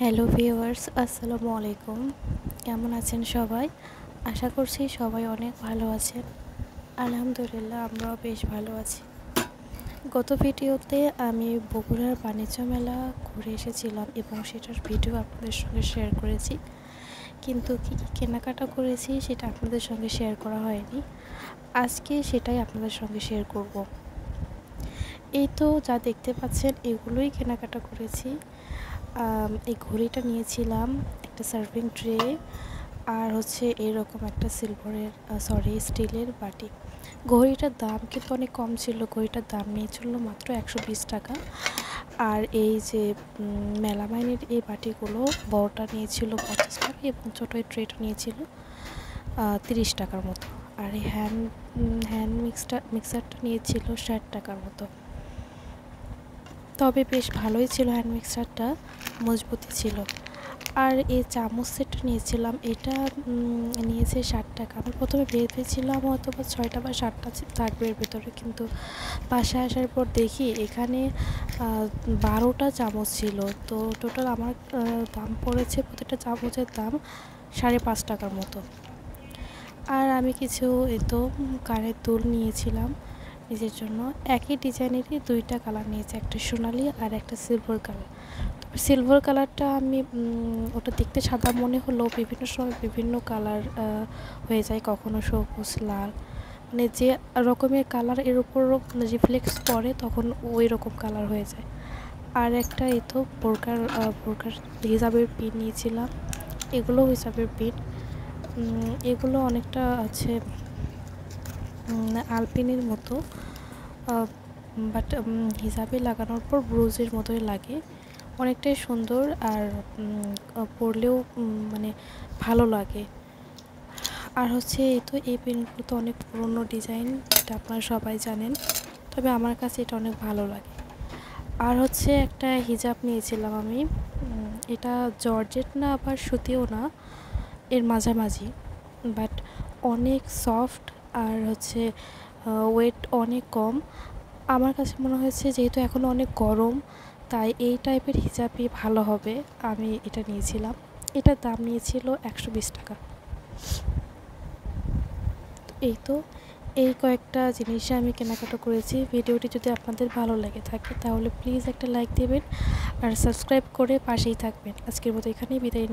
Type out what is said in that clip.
Hello viewers, আসসালামু আলাইকুম। কেমন আছেন সবাই? আশা করছি সবাই অনেক ভালো আছেন। আলহামদুলিল্লাহ, আমরাও বেশ ভালো আছি। গত ভিডিওতে আমি বগুড়ার বাণিজ্য মেলা ঘুরে এসেছিলাম এবং সেটার ভিডিও আপনাদের সঙ্গে শেয়ার করেছি, কিন্তু কী কী কেনাকাটা করেছি সেটা আপনাদের সঙ্গে শেয়ার করা হয়নি। আজকে সেটাই আপনাদের সঙ্গে শেয়ার করব। এই তো যা দেখতে পাচ্ছেন, এগুলোই কেনাকাটা করেছি। এই ঘড়িটা নিয়েছিলাম, একটা সার্ভিং ট্রে, আর হচ্ছে এরকম একটা স্টিলের বাটি। ঘড়িটার দাম কিন্তু অনেক কম ছিল। ঘড়িটার দাম নিয়েছিল মাত্র 120 টাকা। আর এই যে মেলামাইনের এই বাটিগুলো, বড়টা নিয়েছিল 50 টাকা এবং ছোটো এই ট্রেটা নিয়েছিল 30 টাকার মতো। আর এই হ্যান্ড মিক্সারটা নিয়েছিল 60 টাকার মতো। তবে বেশ ভালোই ছিল, হ্যান্ড মিক্সারটা মজবুতি ছিল। আর এই চামচ সেটটা নিয়েছিলাম, এটা নিয়েছে 60 টাকা। আমি প্রথমে ভেবেছিলাম হয়তো বা 6টা বা 7টা থাকবে এর ভেতরে, কিন্তু বাসায় আসার পর দেখি এখানে 12টা চামচ ছিল। তো টোটাল আমার দাম পড়েছে, প্রতিটা চামচের দাম 5.5 টাকার মতো। আর আমি কিছু কানের দুল নিয়েছিলাম নিজের জন্য। একই ডিজাইনেরই 2টা কালার নিয়েছি, একটা সোনালি আর একটা সিলভার কালার। তবে সিলভার কালারটা আমি ওটা দেখতে সাদা মনে হলেও বিভিন্ন সময় বিভিন্ন কালার হয়ে যায়, কখনো সবুজ, লাল, মানে যে রকমের কালার এর উপর রিফ্লেক্স পড়ে তখন ওই রকম কালার হয়ে যায়। আর একটা বোরকার হিসাবের পিন নিয়েছিলাম। এগুলো হিসাবের পিন, এগুলো অনেকটা আছে আলপিনের মতো, বাট হিসাবে লাগানোর পর ব্রুজের মতোই লাগে, অনেকটাই সুন্দর। আর পরলেও মানে ভালো লাগে। আর হচ্ছে এই পেনগুলো তো অনেক পুরনো ডিজাইন, এটা আপনারা সবাই জানেন, তবে আমার কাছে এটা অনেক ভালো লাগে। আর হচ্ছে একটা হিজাব নিয়েছিলাম আমি, এটা জর্জেট না আবার সুতিও না, এর মাঝামাঝি, বাট অনেক সফট। আর হচ্ছে ওয়েট অনেক কম। আমার কাছে মনে হয়েছে যেহেতু এখনও অনেক গরম, তাই এই টাইপের হিজাবই ভালো হবে, আমি এটা নিয়েছিলাম। এটার দাম নিয়েছিল 120 টাকা। এই কয়েকটা জিনিস আমি কেনাকাটা করেছি। ভিডিওটি যদি আপনাদের ভালো লেগে থাকে তাহলে প্লিজ একটা লাইক দেবেন আর সাবস্ক্রাইব করে পাশেই থাকবেন। আজকের মতো এখানেই বিদায়।